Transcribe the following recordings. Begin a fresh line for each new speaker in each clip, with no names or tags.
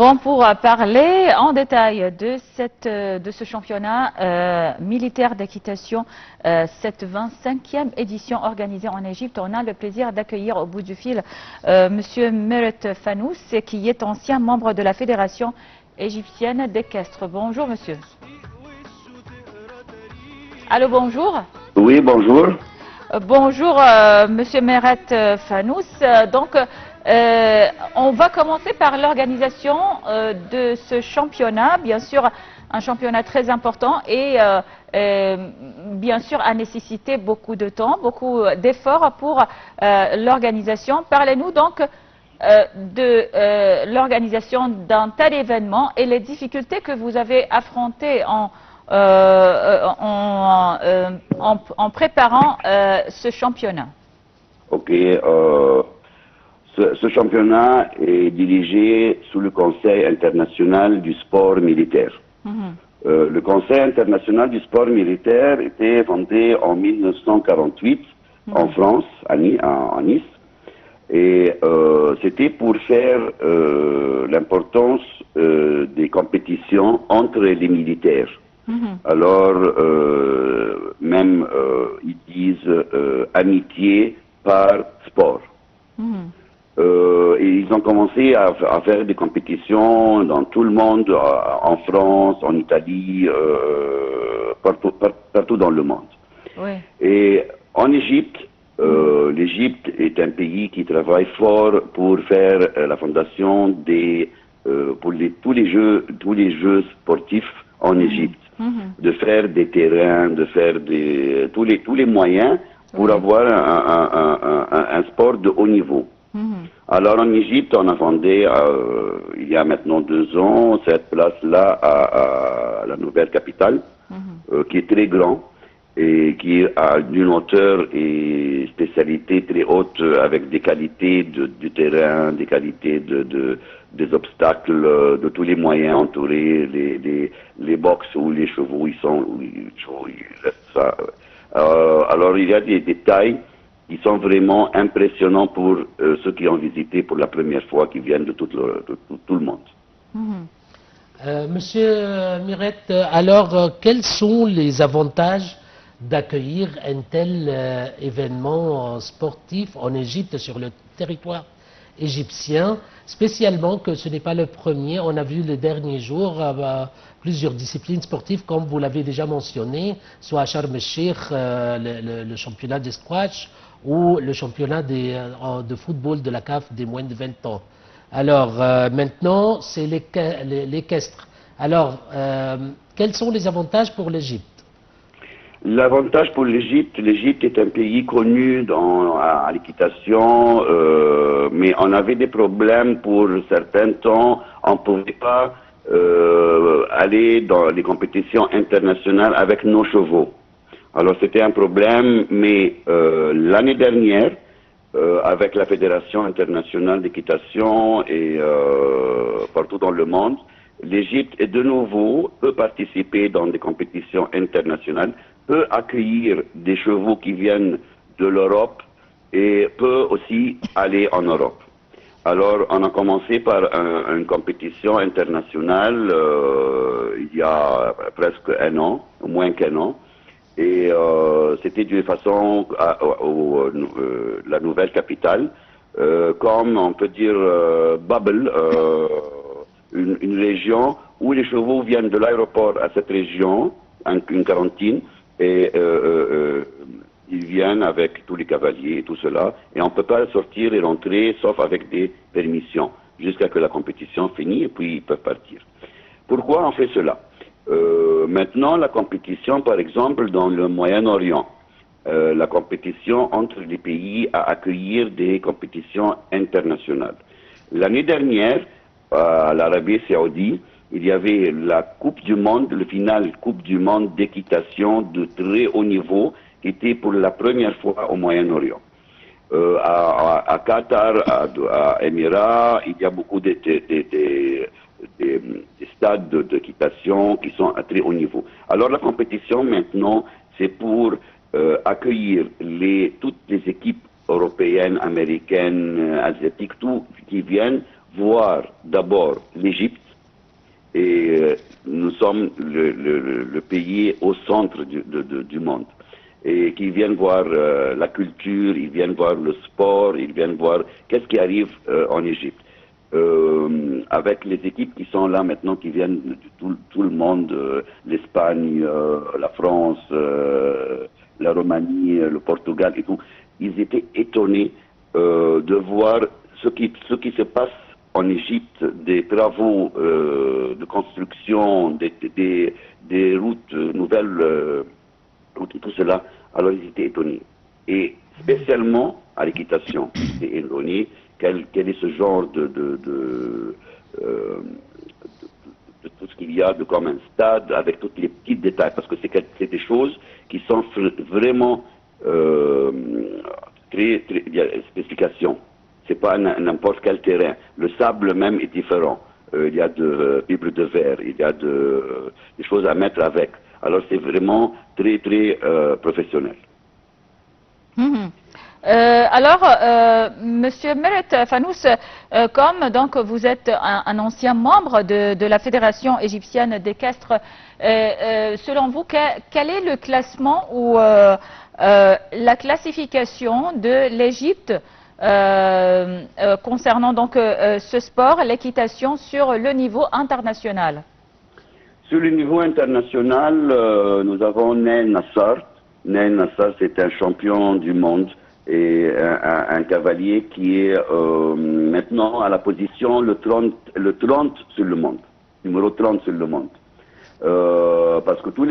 Bon, pour parler en détail de ce championnat militaire d'équitation, cette 25e édition organisée en Égypte, on a le plaisir d'accueillir au bout du fil Monsieur Meret Fanous, qui est ancien membre de la Fédération égyptienne d'équestre. Bonjour monsieur. Allô, bonjour.
Oui, bonjour.
Bonjour Monsieur Meret Fanous. On va commencer par l'organisation de ce championnat, bien sûr un championnat très important et bien sûr a nécessité beaucoup de temps, beaucoup d'efforts pour l'organisation. Parlez-nous donc de l'organisation d'un tel événement et les difficultés que vous avez affrontées en préparant ce championnat.
Ok. Ce championnat est dirigé sous le Conseil international du sport militaire. Le Conseil international du sport militaire était fondé en 1948 en France, à Nice. Et c'était pour faire l'importance des compétitions entre les militaires. Alors, même ils disent amitié par sport. Et ils ont commencé à faire des compétitions dans tout le monde, en France, en Italie, partout dans le monde.
Oui.
Et en Égypte, l'Égypte est un pays qui travaille fort pour faire la fondation pour tous les jeux sportifs en Égypte, de faire des terrains, de faire tous les moyens pour avoir un sport de haut niveau. Alors en Égypte, on a fondé, il y a maintenant 2 ans, cette place-là à la nouvelle capitale, qui est très grande et qui a d'une hauteur et spécialité très haute, avec des qualités du terrain, des qualités des obstacles, de tous les moyens entourés, les box où les chevaux ils restent ça. Alors il y a des détails qui sont vraiment impressionnants pour ceux qui ont visité pour la première fois, qui viennent de tout le monde.
Monsieur Meret, alors quels sont les avantages d'accueillir un tel événement sportif en Égypte, sur le territoire égyptien, spécialement que ce n'est pas le premier? On a vu les derniers jours plusieurs disciplines sportives, comme vous l'avez déjà mentionné, soit à Sharm el-Sheikh, le championnat de squash, ou le championnat de football de la CAF des moins de 20 ans. Alors maintenant, c'est l'équestre. Alors, quels sont les avantages pour l'Égypte?
L'avantage pour l'Égypte est un pays connu à l'équitation, mais on avait des problèmes pour certains temps. On ne pouvait pas aller dans les compétitions internationales avec nos chevaux. Alors c'était un problème, mais l'année dernière, avec la Fédération internationale d'équitation et partout dans le monde, l'Égypte est de nouveau peut participer dans des compétitions internationales, peut accueillir des chevaux qui viennent de l'Europe et peut aussi aller en Europe. Alors on a commencé par une compétition internationale il y a presque 1 an, moins qu'1 an. Et c'était d'une façon la nouvelle capitale, comme on peut dire Bubble, une région où les chevaux viennent de l'aéroport à cette région, une quarantaine, et ils viennent avec tous les cavaliers et tout cela, et on ne peut pas sortir et rentrer sauf avec des permissions, jusqu'à que la compétition finisse, et puis ils peuvent partir. Pourquoi on fait cela? Maintenant, la compétition, par exemple, dans le Moyen-Orient, la compétition entre les pays à accueillir des compétitions internationales. L'année dernière, à l'Arabie Saoudite, il y avait la Coupe du Monde, le final Coupe du Monde d'équitation de très haut niveau, qui était pour la première fois au Moyen-Orient. À Qatar, à Émirats, il y a beaucoup des stades d'équitation qui sont à très haut niveau. Alors la compétition maintenant, c'est pour accueillir toutes les équipes européennes, américaines, asiatiques, tout qui viennent voir d'abord l'Égypte, et nous sommes le pays au centre du monde. Et qui viennent voir la culture, ils viennent voir le sport, ils viennent voir qu'est-ce qui arrive en Égypte. Avec les équipes qui sont là maintenant, qui viennent de tout le monde, l'Espagne, la France, la Roumanie, le Portugal et tout, ils étaient étonnés de voir ce qui se passe en Égypte, des travaux de construction, des routes, nouvelles routes et tout cela. Alors ils étaient étonnés. Et spécialement à l'équitation, ils étaient étonnés quel est ce genre de tout ce qu'il y a de comme un stade avec tous les petits détails, parce que c'est des choses qui sont vraiment très il y a spécification. C'est pas n'importe quel terrain. Le sable même est différent. Il y a de fibres de verre, il y a des choses à mettre avec. Alors c'est vraiment très professionnel.
Monsieur Meret Fanous, comme donc vous êtes un ancien membre de la Fédération égyptienne d'équestre, selon vous, quel est le classement ou la classification de l'Égypte concernant donc ce sport, l'équitation, sur le niveau international?
Sur le niveau international, nous avons Nail Nassar. Nail Nassar, c'est un champion du monde et un cavalier qui est maintenant à la position le 30 sur le monde, numéro 30 sur le monde. Parce que tous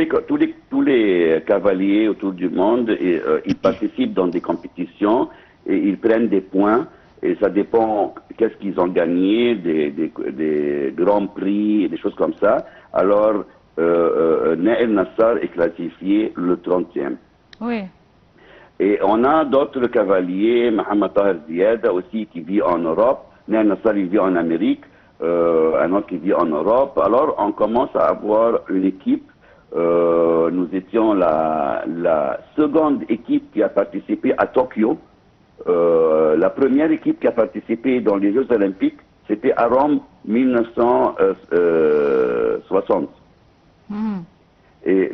les cavaliers autour du monde, ils participent dans des compétitions et ils prennent des points. Et ça dépend qu'est-ce qu'ils ont gagné, des grands prix, des choses comme ça. Alors, Nail Nassar est classifié le 30e.
Oui.
Et on a d'autres cavaliers, Mohamed Tahir Ziada aussi qui vit en Europe, Nail Nassar il vit en Amérique, un autre qui vit en Europe. Alors on commence à avoir une équipe. Nous étions la seconde équipe qui a participé à Tokyo. La première équipe qui a participé dans les Jeux Olympiques, c'était à Rome 1960. Et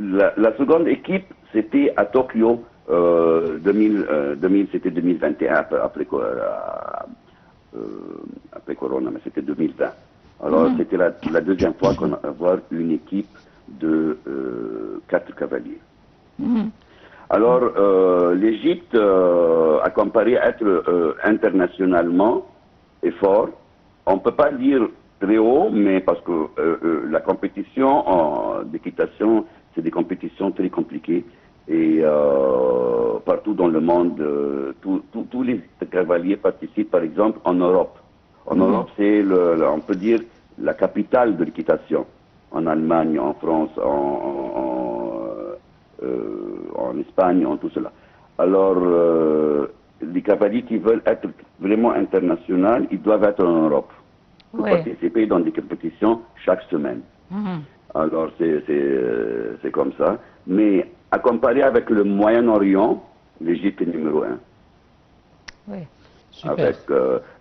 la seconde équipe, c'était à Tokyo 2000, c'était 2021 après Corona, mais c'était 2020. Alors c'était la deuxième fois qu'on va avoir une équipe de 4 cavaliers. Alors, l'Égypte, a comparé à être internationalement est fort. On ne peut pas dire très haut, mais parce que la compétition d'équitation, c'est des compétitions très compliquées. Et partout dans le monde, tous les cavaliers participent, par exemple, en Europe. En Europe, c'est, on peut dire, la capitale de l'équitation. En Allemagne, en France, en Espagne, en tout cela. Alors, les cavaliers qui veulent être vraiment internationaux, ils doivent être en Europe pour participer dans des compétitions chaque semaine. Alors, c'est comme ça. Mais à comparer avec le Moyen-Orient, l'Égypte est numéro 1.
Oui.
Avec,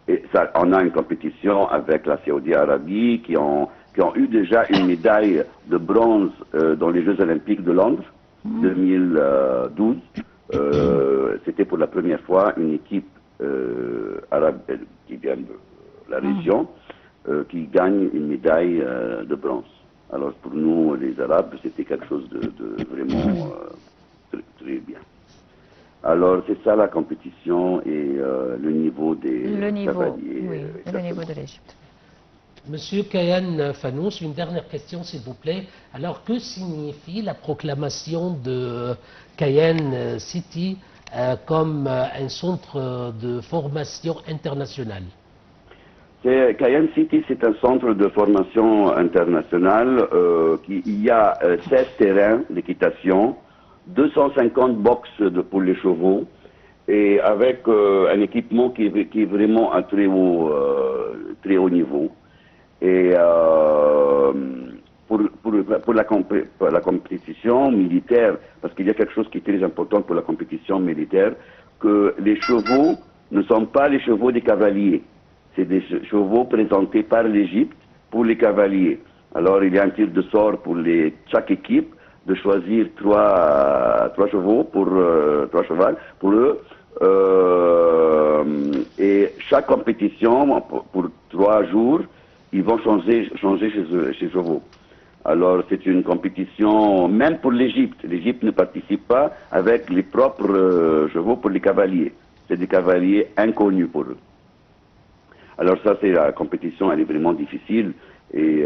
et ça, on a une compétition avec la Saoudite Arabie qui ont eu déjà une médaille de bronze dans les Jeux Olympiques de Londres 2012. C'était pour la première fois une équipe arabe qui vient de la région qui gagne une médaille de bronze. Alors pour nous, les Arabes, c'était quelque chose de vraiment très bien. Alors c'est ça la compétition et le niveau des cavaliers.
Oui, le niveau de l'Égypte.
Monsieur Kayan Fanous, une dernière question s'il vous plaît. Alors que signifie la proclamation de Kayan City comme un centre de formation international?
Kayan City, c'est un centre de formation international. Il y a 16 terrains d'équitation, 250 box pour les chevaux et avec un équipement qui est vraiment à très haut niveau. Et pour la compétition militaire, parce qu'il y a quelque chose qui est très important pour la compétition militaire, que les chevaux ne sont pas les chevaux des cavaliers. C'est des chevaux présentés par l'Égypte pour les cavaliers. Alors il y a un tir de sort pour chaque équipe de choisir trois chevaux pour trois chevaux pour eux. Et chaque compétition, pour 3 jours, ils vont changer chez chevaux. Alors c'est une compétition, même pour l'Égypte. L'Égypte ne participe pas avec les propres chevaux pour les cavaliers. C'est des cavaliers inconnus pour eux. Alors ça, c'est la compétition, elle est vraiment difficile et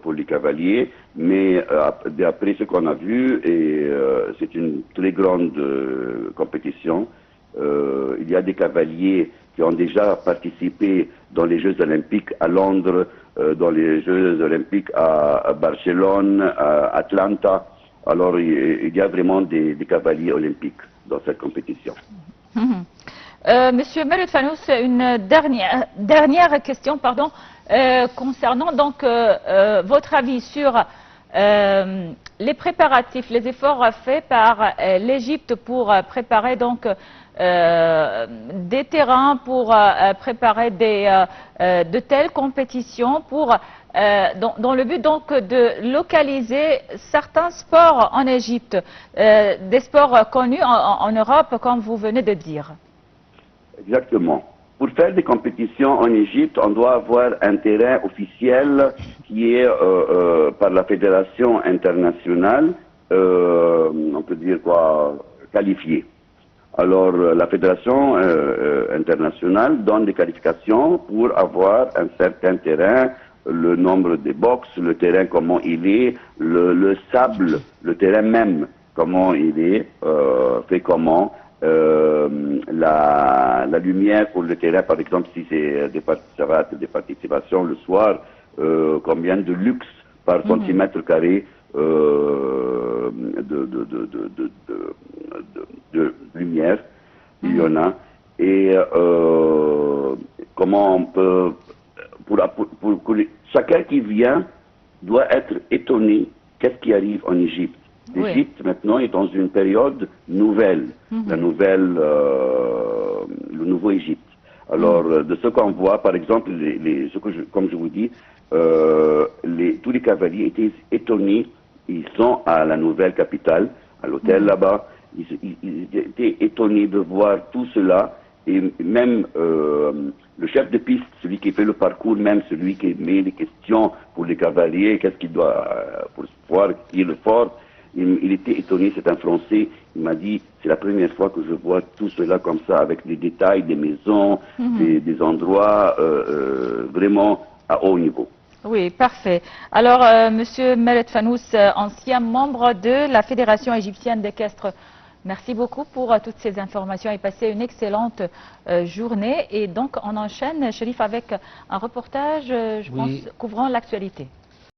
pour les cavaliers, mais d'après ce qu'on a vu, c'est une très grande compétition. Il y a des cavaliers qui ont déjà participé dans les Jeux Olympiques à Londres, dans les Jeux Olympiques à Barcelone, à Atlanta. Alors il y a vraiment des cavaliers olympiques dans cette compétition.
Monsieur Melet Fanous, une dernière question, pardon, concernant donc votre avis sur les préparatifs, les efforts faits par l'Égypte pour préparer donc des terrains, pour préparer de telles compétitions, dans le but donc de localiser certains sports en Égypte, des sports connus en Europe, comme vous venez de dire.
Exactement. Pour faire des compétitions en Égypte, on doit avoir un terrain officiel qui est par la fédération internationale, on peut dire quoi, qualifié. Alors la fédération internationale donne des qualifications pour avoir un certain terrain, le nombre de box, le terrain comment il est, le sable, le terrain même, comment il est, fait comment. La lumière pour le terrain, par exemple, si c'est ça va être des participations le soir, combien de luxe par centimètre carré de lumière il y en a, et comment on peut, pour chacun qui vient doit être étonné qu'est-ce qui arrive en Égypte. L'Égypte maintenant est dans une période nouvelle, le nouveau Égypte. Alors de ce qu'on voit, par exemple, comme je vous dis, tous les cavaliers étaient étonnés. Ils sont à la nouvelle capitale, à l'hôtel là-bas. Ils étaient étonnés de voir tout cela. Et même le chef de piste, celui qui fait le parcours, même celui qui met les questions pour les cavaliers, qu'est-ce qu'il doit, pour voir qui est le fort, il était étonné, c'est un Français, il m'a dit, c'est la première fois que je vois tout cela comme ça, avec des détails, des maisons, des endroits vraiment à haut niveau.
Oui, parfait. Alors, Monsieur Melet Fanous, ancien membre de la Fédération égyptienne d'équestre, merci beaucoup pour toutes ces informations et passez une excellente journée. Et donc, on enchaîne, Chérif, avec un reportage, je pense, couvrant l'actualité.